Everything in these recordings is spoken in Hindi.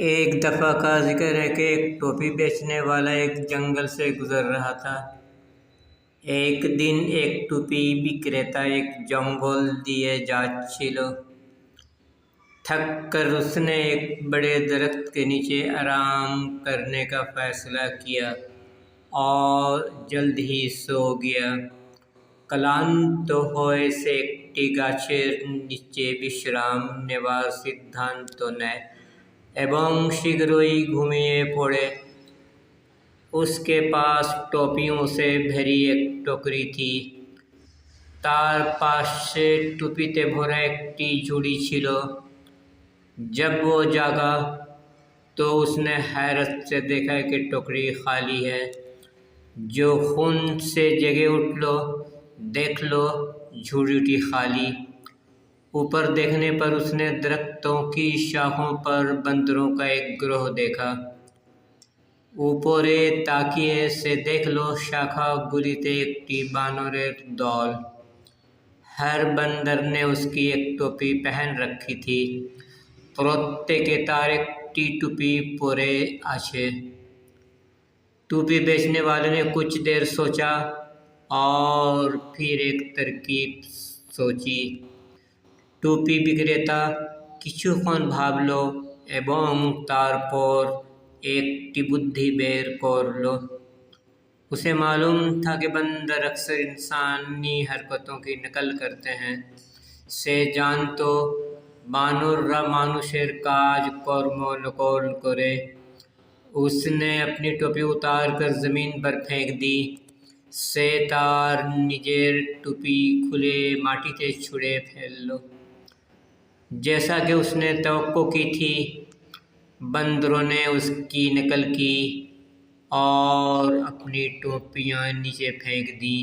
एक दफ़ा का जिक्र है कि एक टोपी बेचने वाला एक जंगल से गुज़र रहा था। एक दिन एक टोपी विक्रेता एक जंगल दिए जाच्छिल। थक कर उसने एक बड़े दरख्त के नीचे आराम करने का फ़ैसला किया और जल्द ही सो गया। क्लांत होए से एकटी गाছের নিচে বিশ্রাম নেবার সিদ্ধান্ত নেয় এবং शीघ्रई घूमिए पड़े। उसके पास टोपियों से भरी एक टोकरी थी। तार पाशे टुपीते भरा एकटी झुड़ी छिलो। जब वो जागा तो उसने हैरत से देखा कि टोकरी खाली है। जो खून से जगे उठलो, देख लो झुड़ीटी खाली। ऊपर देखने पर उसने दरख्तों की शाखों पर बंदरों का एक ग्रोह देखा। ऊपरे ताकिए से देख लो शाखा गुलिते एकटी बानरेर दल। हर बंदर ने उसकी एक टोपी पहन रखी थी। प्रत्येके तार एकटी टोपी परे आछे। टोपी बेचने वाले ने कुछ देर सोचा और फिर एक तरकीब सोची। टोपी विक्रेता किछुक्षण भाबलो एवं तारपर एकटी बुद्धि बेर करलो। उसे मालूम था कि बंदर अक्सर इंसानी हरकतों की नकल करते हैं। से जानतो बानररा मानुषेर काज कर्म नकल करे। उसने अपनी टोपी उतार कर ज़मीन पर फेंक दी। से तार निजेर टोपी खुले माटीते छुड़े फेललो। जैसा कि उसने तवक्को की थी, बंदरों ने उसकी नकल की और अपनी टोपियां नीचे फेंक दी।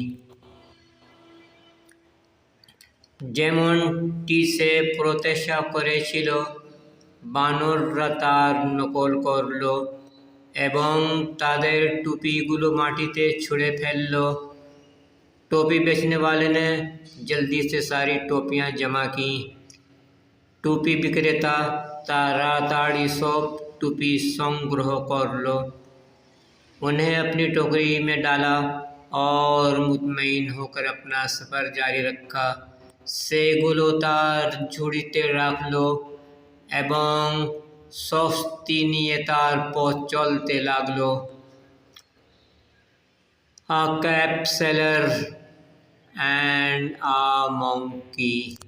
जेमनटी से प्रत्याशा करेछिल, बानररा तार नकल करलो एवं तादेर टोपीगुलो माटीते छुड़े फेललो। टोपी बेचने वाले ने जल्दी से सारी टोपियां जमा की। टोपी विक्रेता ताड़ाताड़ी सब टोपी संग्रह करलो, उन्हें अपनी टोकरी में डाला और मुतमईन होकर अपना सफ़र जारी रखा। सेगुलो तार झुड़ीते राखलो एवं सस्ती निये तार पर चलते लागलो। A cap seller and a monkey।